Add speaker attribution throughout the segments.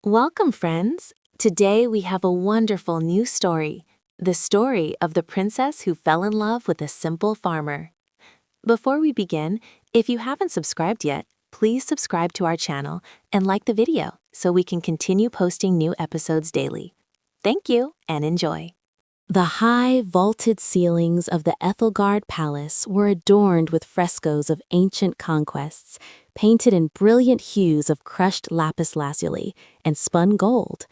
Speaker 1: Welcome, friends! Today we have a wonderful new story, the story of the princess who fell in love with a simple farmer. Before we begin, if you haven't subscribed yet, please subscribe to our channel and like the video so we can continue posting new episodes daily. Thank you and enjoy. The high, vaulted ceilings of the Ethelgard Palace were adorned with frescoes of ancient conquests, painted in brilliant hues of crushed lapis lazuli and spun gold.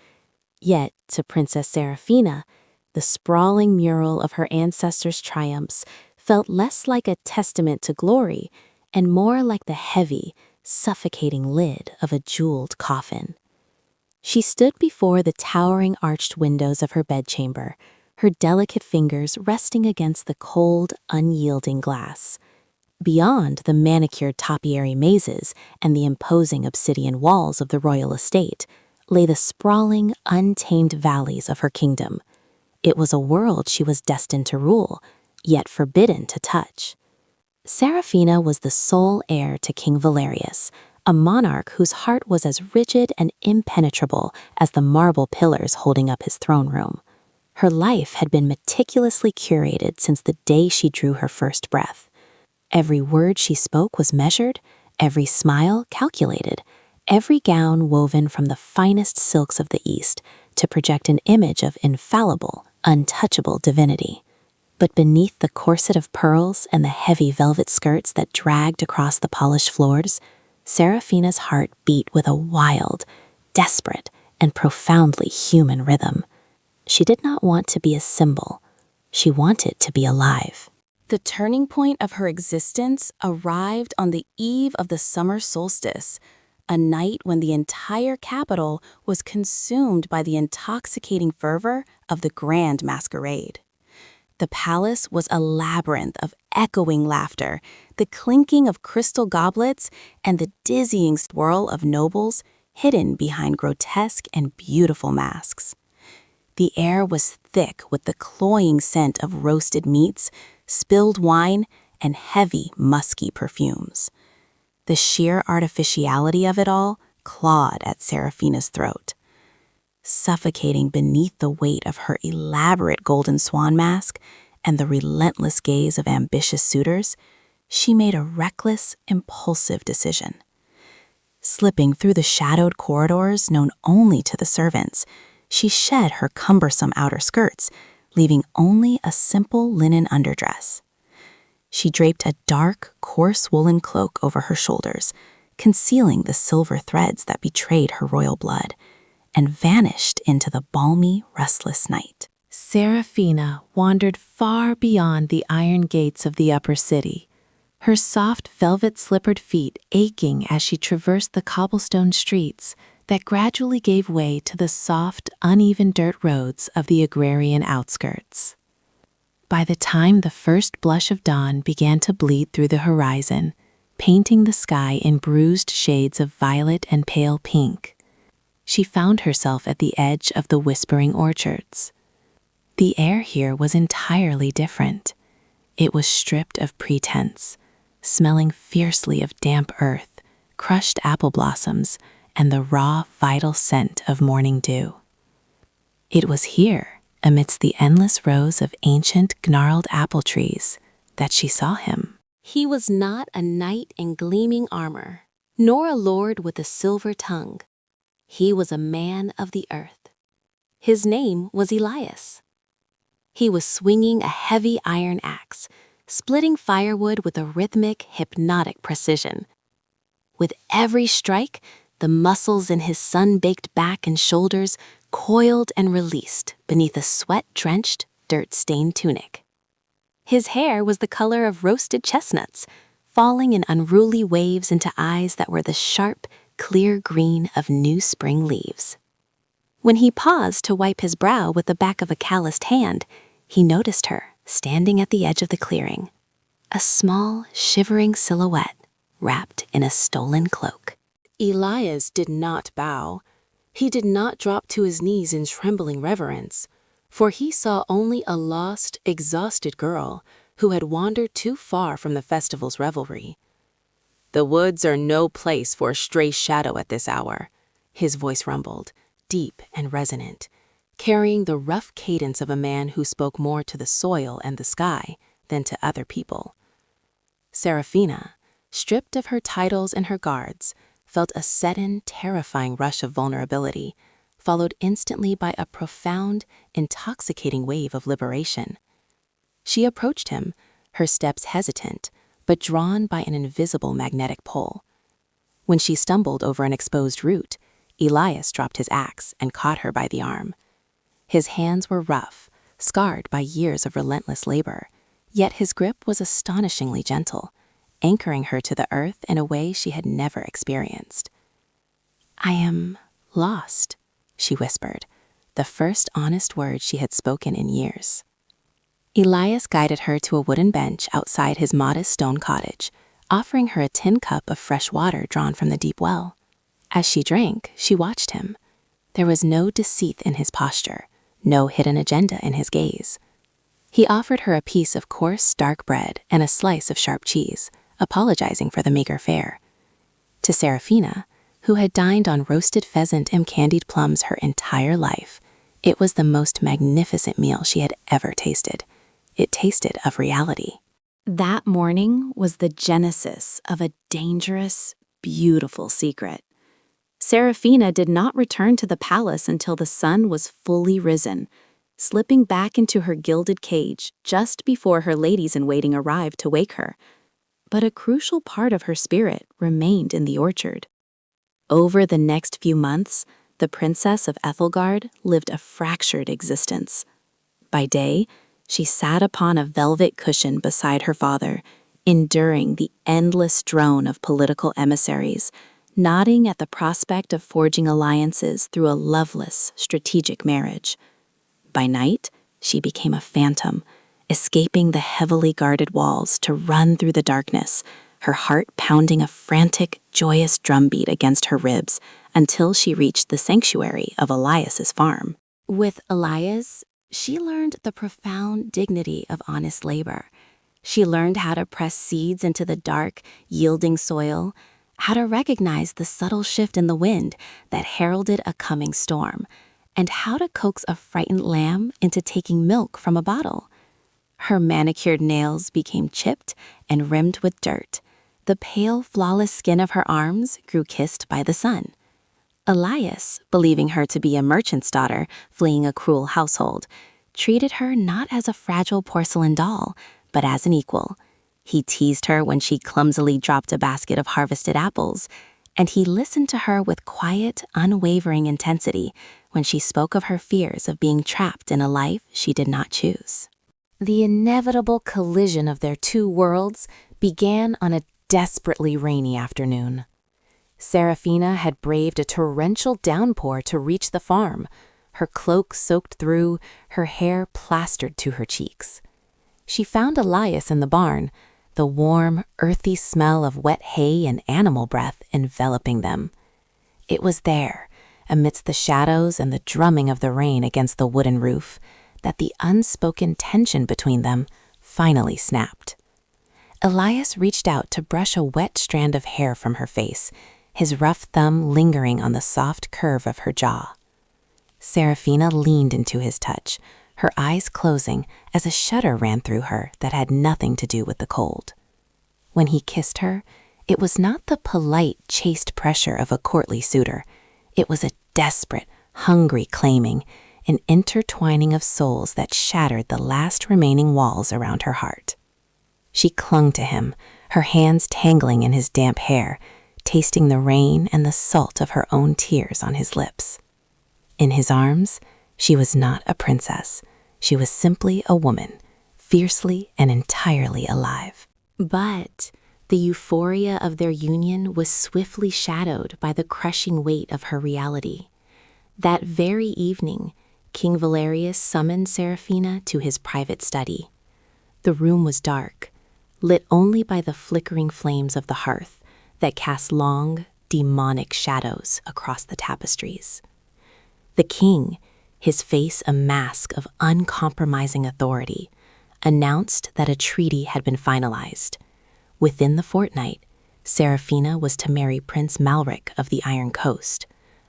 Speaker 1: Yet, to Princess Seraphina, the sprawling mural of her ancestors' triumphs felt less like a testament to glory and more like the heavy, suffocating lid of a jeweled coffin. She stood before the towering arched windows of her bedchamber, her delicate fingers resting against the cold, unyielding glass. Beyond the manicured topiary mazes and the imposing obsidian walls of the royal estate lay the sprawling, untamed valleys of her kingdom. It was a world she was destined to rule, yet forbidden to touch. Seraphina was the sole heir to King Valerius, a monarch whose heart was as rigid and impenetrable as the marble pillars holding up his throne room. Her life had been meticulously curated since the day she drew her first breath. Every word she spoke was measured, every smile calculated, every gown woven from the finest silks of the East to project an image of infallible, untouchable divinity. But beneath the corset of pearls and the heavy velvet skirts that dragged across the polished floors, Seraphina's heart beat with a wild, desperate, and profoundly human rhythm. She did not want to be a symbol. She wanted to be alive. The turning point of her existence arrived on the eve of the summer solstice, a night when the entire capital was consumed by the intoxicating fervor of the grand masquerade. The palace was a labyrinth of echoing laughter, the clinking of crystal goblets, and the dizzying swirl of nobles hidden behind grotesque and beautiful masks. The air was thick with the cloying scent of roasted meats, spilled wine, and heavy, musky perfumes. The sheer artificiality of it all clawed at Seraphina's throat. Suffocating beneath the weight of her elaborate golden swan mask and the relentless gaze of ambitious suitors, she made a reckless, impulsive decision. Slipping through the shadowed corridors known only to the servants, she shed her cumbersome outer skirts, leaving only a simple linen underdress. She draped a dark, coarse woolen cloak over her shoulders, concealing the silver threads that betrayed her royal blood, and vanished into the balmy, restless night. Seraphina wandered far beyond the iron gates of the upper city, her soft velvet-slippered feet aching as she traversed the cobblestone streets that gradually gave way to the soft, uneven dirt roads of the agrarian outskirts. By the time the first blush of dawn began to bleed through the horizon, painting the sky in bruised shades of violet and pale pink, she found herself at the edge of the whispering orchards. The air here was entirely different. It was stripped of pretense, smelling fiercely of damp earth, crushed apple blossoms, and the raw, vital scent of morning dew. It was here, amidst the endless rows of ancient, gnarled apple trees, that she saw him. He was not a knight in gleaming armor, nor a lord with a silver tongue. He was a man of the earth. His name was Elias. He was swinging a heavy iron axe, splitting firewood with a rhythmic, hypnotic precision. With every strike, the muscles in his sun-baked back and shoulders coiled and released beneath a sweat-drenched, dirt-stained tunic. His hair was the color of roasted chestnuts, falling in unruly waves into eyes that were the sharp, clear green of new spring leaves. When he paused to wipe his brow with the back of a calloused hand, he noticed her standing at the edge of the clearing, a small, shivering silhouette wrapped in a stolen cloak. Elias did not bow. He did not drop to his knees in trembling reverence, for he saw only a lost, exhausted girl who had wandered too far from the festival's revelry. "The woods are no place for a stray shadow at this hour," his voice rumbled, deep and resonant, carrying the rough cadence of a man who spoke more to the soil and the sky than to other people. Seraphina, stripped of her titles and her guards, felt a sudden, terrifying rush of vulnerability, followed instantly by a profound, intoxicating wave of liberation. She approached him, her steps hesitant, but drawn by an invisible magnetic pull. When she stumbled over an exposed root, Elias dropped his axe and caught her by the arm. His hands were rough, scarred by years of relentless labor, yet his grip was astonishingly gentle, anchoring her to the earth in a way she had never experienced. "I am lost," she whispered, the first honest word she had spoken in years. Elias guided her to a wooden bench outside his modest stone cottage, offering her a tin cup of fresh water drawn from the deep well. As she drank, she watched him. There was no deceit in his posture, no hidden agenda in his gaze. He offered her a piece of coarse, dark bread and a slice of sharp cheese, apologizing for the meager fare. To Seraphina, who had dined on roasted pheasant and candied plums her entire life, it was the most magnificent meal she had ever tasted. It tasted of reality. That morning was the genesis of a dangerous, beautiful secret. Seraphina did not return to the palace until the sun was fully risen, slipping back into her gilded cage just before her ladies-in-waiting arrived to wake her. But a crucial part of her spirit remained in the orchard. Over the next few months, the Princess of Ethelgard lived a fractured existence. By day, she sat upon a velvet cushion beside her father, enduring the endless drone of political emissaries, nodding at the prospect of forging alliances through a loveless, strategic marriage. By night, she became a phantom, escaping the heavily guarded walls to run through the darkness, her heart pounding a frantic, joyous drumbeat against her ribs until she reached the sanctuary of Elias's farm. With Elias, she learned the profound dignity of honest labor. She learned how to press seeds into the dark, yielding soil, how to recognize the subtle shift in the wind that heralded a coming storm, and how to coax a frightened lamb into taking milk from a bottle. Her manicured nails became chipped and rimmed with dirt. The pale, flawless skin of her arms grew kissed by the sun. Elias, believing her to be a merchant's daughter fleeing a cruel household, treated her not as a fragile porcelain doll, but as an equal. He teased her when she clumsily dropped a basket of harvested apples, and he listened to her with quiet, unwavering intensity when she spoke of her fears of being trapped in a life she did not choose. The inevitable collision of their two worlds began on a desperately rainy afternoon. Seraphina had braved a torrential downpour to reach the farm, her cloak soaked through, her hair plastered to her cheeks. She found Elias in the barn, the warm, earthy smell of wet hay and animal breath enveloping them. It was there, amidst the shadows and the drumming of the rain against the wooden roof, that the unspoken tension between them finally snapped. Elias reached out to brush a wet strand of hair from her face, his rough thumb lingering on the soft curve of her jaw. Seraphina leaned into his touch, her eyes closing as a shudder ran through her that had nothing to do with the cold. When he kissed her, it was not the polite, chaste pressure of a courtly suitor. It was a desperate, hungry claiming, an intertwining of souls that shattered the last remaining walls around her heart. She clung to him, her hands tangling in his damp hair, tasting the rain and the salt of her own tears on his lips. In his arms, she was not a princess. She was simply a woman, fiercely and entirely alive. But the euphoria of their union was swiftly shadowed by the crushing weight of her reality. That very evening, King Valerius summoned Seraphina to his private study. The room was dark, lit only by the flickering flames of the hearth that cast long, demonic shadows across the tapestries. The king, his face a mask of uncompromising authority, announced that a treaty had been finalized. Within the fortnight, Seraphina was to marry Prince Malric of the Iron Coast,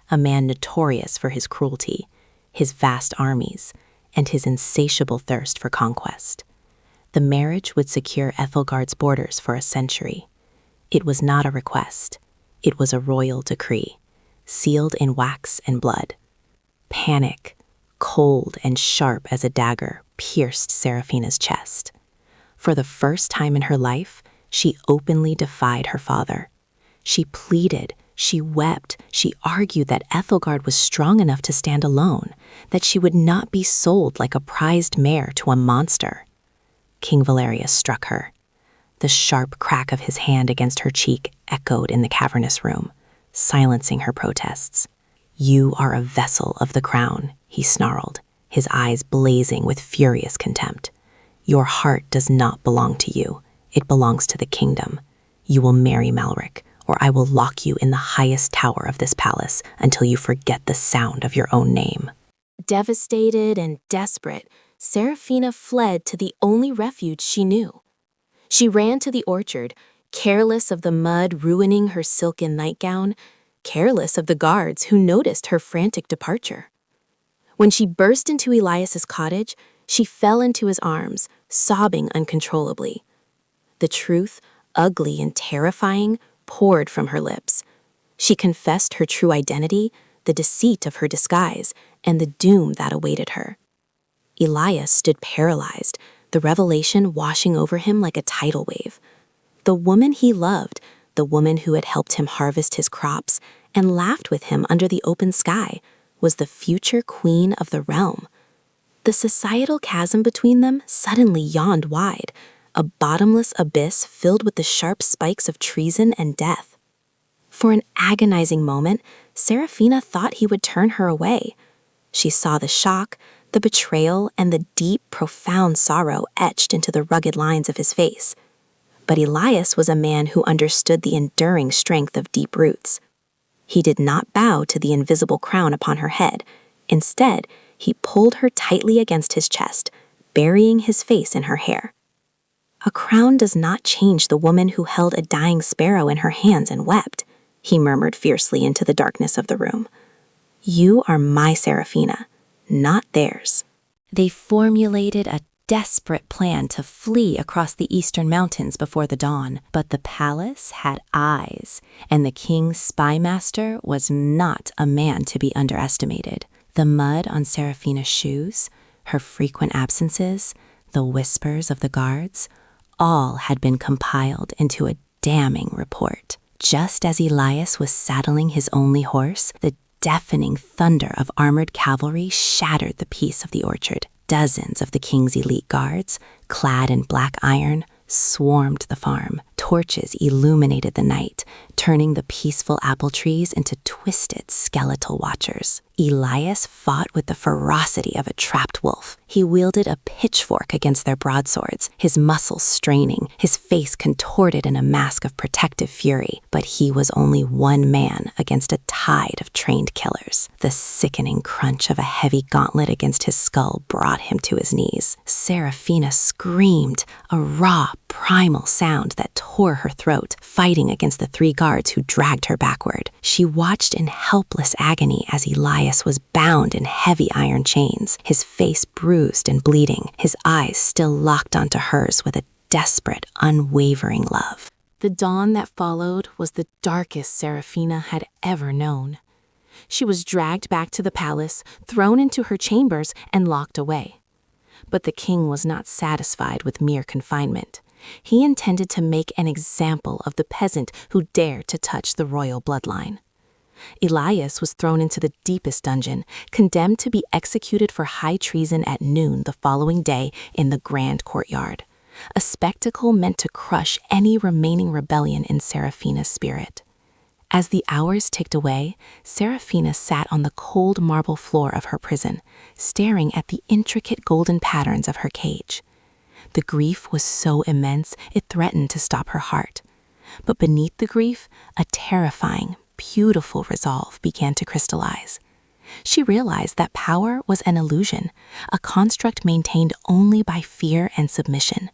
Speaker 1: a man notorious for his cruelty, his vast armies, and his insatiable thirst for conquest. The marriage would secure Ethelgard's borders for a century. It was not a request. It was a royal decree, sealed in wax and blood. Panic, cold and sharp as a dagger, pierced Seraphina's chest. For the first time in her life, she openly defied her father. She pleaded, she wept, she argued that Ethelgard was strong enough to stand alone, that she would not be sold like a prized mare to a monster. King Valerius struck her. The sharp crack of his hand against her cheek echoed in the cavernous room, silencing her protests. "You are a vessel of the crown," he snarled, his eyes blazing with furious contempt. "Your heart does not belong to you. It belongs to the kingdom. You will marry Malric, or I will lock you in the highest tower of this palace until you forget the sound of your own name." Devastated and desperate, Seraphina fled to the only refuge she knew. She ran to the orchard, careless of the mud ruining her silken nightgown, careless of the guards who noticed her frantic departure. When she burst into Elias's cottage, she fell into his arms, sobbing uncontrollably. The truth, ugly and terrifying, poured from her lips. She confessed her true identity, the deceit of her disguise, and the doom that awaited her. Elias stood paralyzed, the revelation washing over him like a tidal wave. The woman he loved, the woman who had helped him harvest his crops and laughed with him under the open sky, was the future queen of the realm. The societal chasm between them suddenly yawned wide, a bottomless abyss filled with the sharp spikes of treason and death. For an agonizing moment, Seraphina thought he would turn her away. She saw the shock, the betrayal, and the deep, profound sorrow etched into the rugged lines of his face. But Elias was a man who understood the enduring strength of deep roots. He did not bow to the invisible crown upon her head. Instead, he pulled her tightly against his chest, burying his face in her hair. "A crown does not change the woman who held a dying sparrow in her hands and wept," he murmured fiercely into the darkness of the room. "You are my Seraphina, not theirs." They formulated a desperate plan to flee across the eastern mountains before the dawn, but the palace had eyes, and the king's spymaster was not a man to be underestimated. The mud on Seraphina's shoes, her frequent absences, the whispers of the guards, all had been compiled into a damning report. Just as Elias was saddling his only horse, the deafening thunder of armored cavalry shattered the peace of the orchard. Dozens of the king's elite guards, clad in black iron, swarmed the farm. Torches illuminated the night, turning the peaceful apple trees into twisted skeletal watchers. Elias fought with the ferocity of a trapped wolf. He wielded a pitchfork against their broadswords, his muscles straining, his face contorted in a mask of protective fury. But he was only one man against a tide of trained killers. The sickening crunch of a heavy gauntlet against his skull brought him to his knees. Seraphina screamed, a raw, primal sound that tore her throat, fighting against the three guards who dragged her backward. She watched in helpless agony as Elias was bound in heavy iron chains, his face bruised and bleeding, his eyes still locked onto hers with a desperate, unwavering love. The dawn that followed was the darkest Seraphina had ever known. She was dragged back to the palace, thrown into her chambers, and locked away. But the king was not satisfied with mere confinement. He intended to make an example of the peasant who dared to touch the royal bloodline. Elias was thrown into the deepest dungeon, condemned to be executed for high treason at noon the following day in the grand courtyard, a spectacle meant to crush any remaining rebellion in Seraphina's spirit. As the hours ticked away, Seraphina sat on the cold marble floor of her prison, staring at the intricate golden patterns of her cage. The grief was so immense it threatened to stop her heart. But beneath the grief, a terrifying, beautiful resolve began to crystallize. She realized that power was an illusion, a construct maintained only by fear and submission.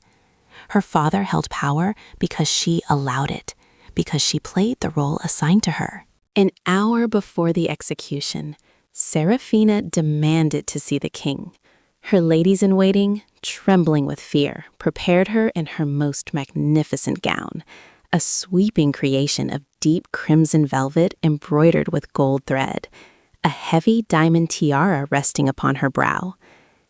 Speaker 1: Her father held power because she allowed it, because she played the role assigned to her. An hour before the execution, Seraphina demanded to see the king. Her ladies-in-waiting, trembling with fear, prepared her in her most magnificent gown, a sweeping creation of deep crimson velvet embroidered with gold thread, a heavy diamond tiara resting upon her brow.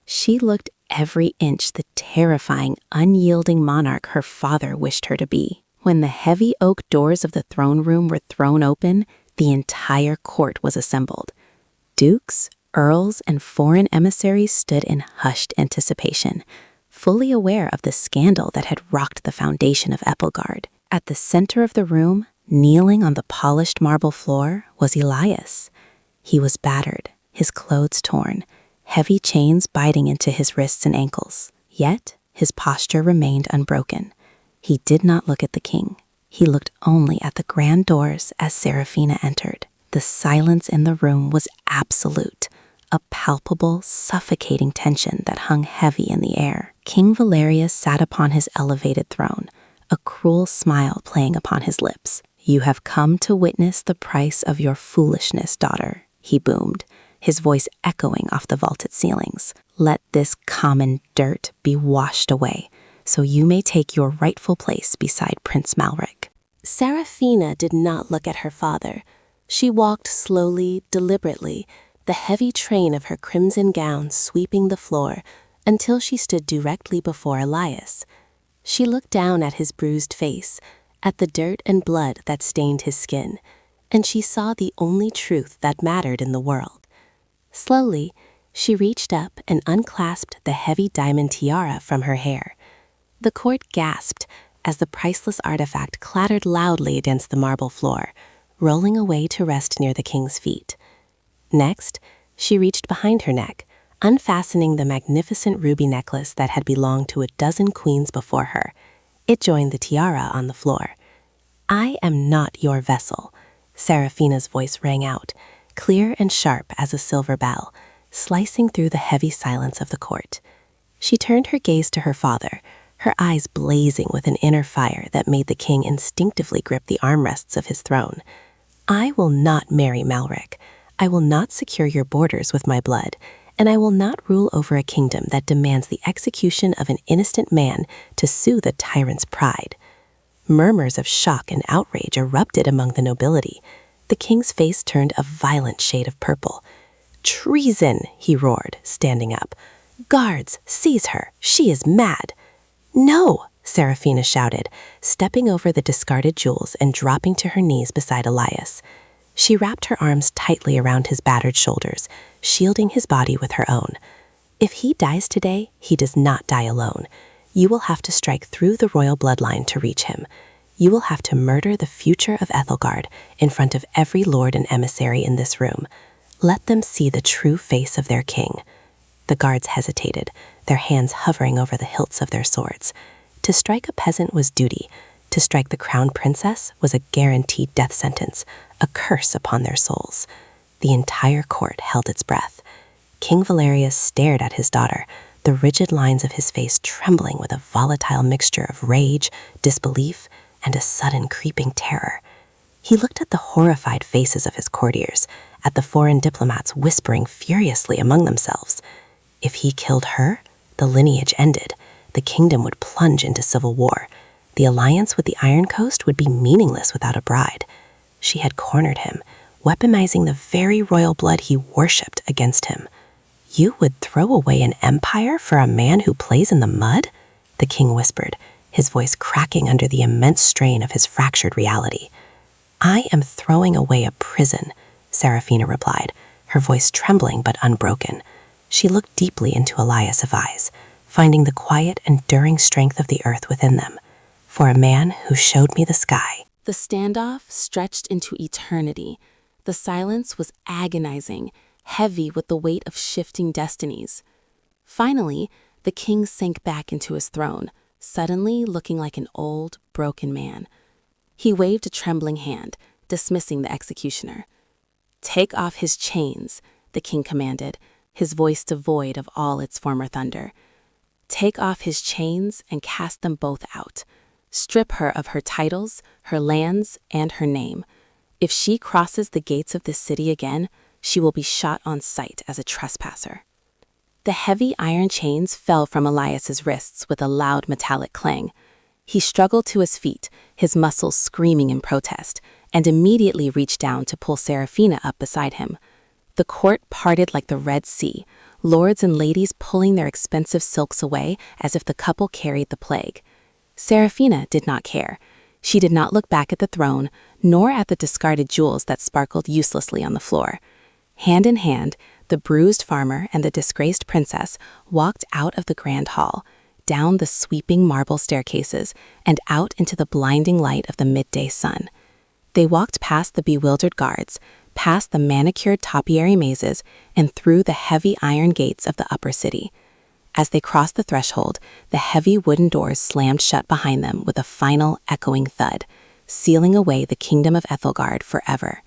Speaker 1: She looked every inch the terrifying, unyielding monarch her father wished her to be. When the heavy oak doors of the throne room were thrown open, the entire court was assembled. Dukes, earls, and foreign emissaries stood in hushed anticipation, fully aware of the scandal that had rocked the foundation of Eppelgard. At the center of the room, kneeling on the polished marble floor, was Elias. He was battered, his clothes torn, heavy chains biting into his wrists and ankles. Yet, his posture remained unbroken. He did not look at the king. He looked only at the grand doors as Seraphina entered. The silence in the room was absolute, a palpable, suffocating tension that hung heavy in the air. King Valerius sat upon his elevated throne, a cruel smile playing upon his lips. "You have come to witness the price of your foolishness, daughter," he boomed, his voice echoing off the vaulted ceilings. "Let this common dirt be washed away, so you may take your rightful place beside Prince Malric." Seraphina did not look at her father. She walked slowly, deliberately, the heavy train of her crimson gown sweeping the floor until she stood directly before Elias. She looked down at his bruised face, at the dirt and blood that stained his skin, and she saw the only truth that mattered in the world. Slowly, she reached up and unclasped the heavy diamond tiara from her hair. The court gasped as the priceless artifact clattered loudly against the marble floor, rolling away to rest near the king's feet. Next, she reached behind her neck, unfastening the magnificent ruby necklace that had belonged to a dozen queens before her. It joined the tiara on the floor. "I am not your vessel," Seraphina's voice rang out, clear and sharp as a silver bell, slicing through the heavy silence of the court. She turned her gaze to her father, her eyes blazing with an inner fire that made the king instinctively grip the armrests of his throne. "I will not marry Malric. I will not secure your borders with my blood, and I will not rule over a kingdom that demands the execution of an innocent man to soothe a tyrant's pride." Murmurs of shock and outrage erupted among the nobility. The king's face turned a violent shade of purple. "Treason!" he roared, standing up. "Guards, seize her! She is mad!" "No!" Seraphina shouted, stepping over the discarded jewels and dropping to her knees beside Elias. She wrapped her arms tightly around his battered shoulders, shielding his body with her own. "If he dies today, he does not die alone. You will have to strike through the royal bloodline to reach him. You will have to murder the future of Ethelgard in front of every lord and emissary in this room. Let them see the true face of their king." The guards hesitated, their hands hovering over the hilts of their swords. To strike a peasant was duty. To strike the crown princess was a guaranteed death sentence, a curse upon their souls. The entire court held its breath. King Valerius stared at his daughter, the rigid lines of his face trembling with a volatile mixture of rage, disbelief, and a sudden creeping terror. He looked at the horrified faces of his courtiers, at the foreign diplomats whispering furiously among themselves. If he killed her, the lineage ended. The kingdom would plunge into civil war. The alliance with the Iron Coast would be meaningless without a bride. She had cornered him, weaponizing the very royal blood he worshipped against him. "You would throw away an empire for a man who plays in the mud?" the king whispered, his voice cracking under the immense strain of his fractured reality. "I am throwing away a prison," Seraphina replied, her voice trembling but unbroken. She looked deeply into Elias' eyes, finding the quiet, enduring strength of the earth within them. "For a man who showed me the sky." The standoff stretched into eternity. The silence was agonizing, heavy with the weight of shifting destinies. Finally, the king sank back into his throne, suddenly looking like an old, broken man. He waved a trembling hand, dismissing the executioner. "Take off his chains," the king commanded, his voice devoid of all its former thunder. "Take off his chains and cast them both out. Strip her of her titles, her lands, and her name. If she crosses the gates of this city again, she will be shot on sight as a trespasser." The heavy iron chains fell from Elias's wrists with a loud metallic clang. He struggled to his feet, his muscles screaming in protest, and immediately reached down to pull Seraphina up beside him. The court parted like the Red Sea, lords and ladies pulling their expensive silks away as if the couple carried the plague. Seraphina did not care. She did not look back at the throne, nor at the discarded jewels that sparkled uselessly on the floor. Hand in hand, the bruised farmer and the disgraced princess walked out of the grand hall, down the sweeping marble staircases, and out into the blinding light of the midday sun. They walked past the bewildered guards, past the manicured topiary mazes, and through the heavy iron gates of the upper city. As they crossed the threshold, the heavy wooden doors slammed shut behind them with a final echoing thud, sealing away the kingdom of Ethelgard forever.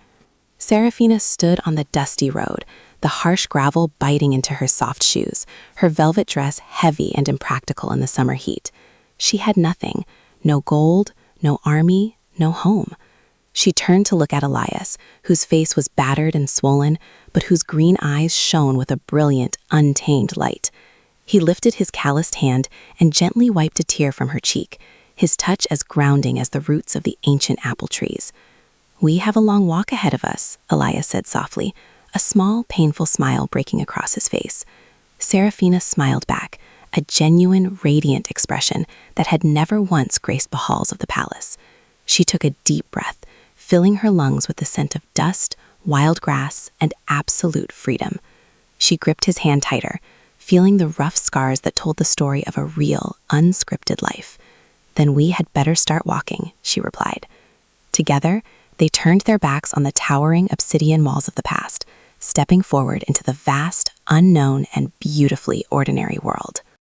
Speaker 1: Seraphina stood on the dusty road, the harsh gravel biting into her soft shoes, her velvet dress heavy and impractical in the summer heat. She had nothing, no gold, no army, no home. She turned to look at Elias, whose face was battered and swollen, but whose green eyes shone with a brilliant, untamed light. He lifted his calloused hand and gently wiped a tear from her cheek, his touch as grounding as the roots of the ancient apple trees. "We have a long walk ahead of us," Elias said softly, a small, painful smile breaking across his face. Seraphina smiled back, a genuine, radiant expression that had never once graced the halls of the palace. She took a deep breath, filling her lungs with the scent of dust, wild grass, and absolute freedom. She gripped his hand tighter, feeling the rough scars that told the story of a real, unscripted life. "Then we had better start walking," she replied. Together, they turned their backs on the towering obsidian walls of the past, stepping forward into the vast, unknown, and beautifully ordinary world.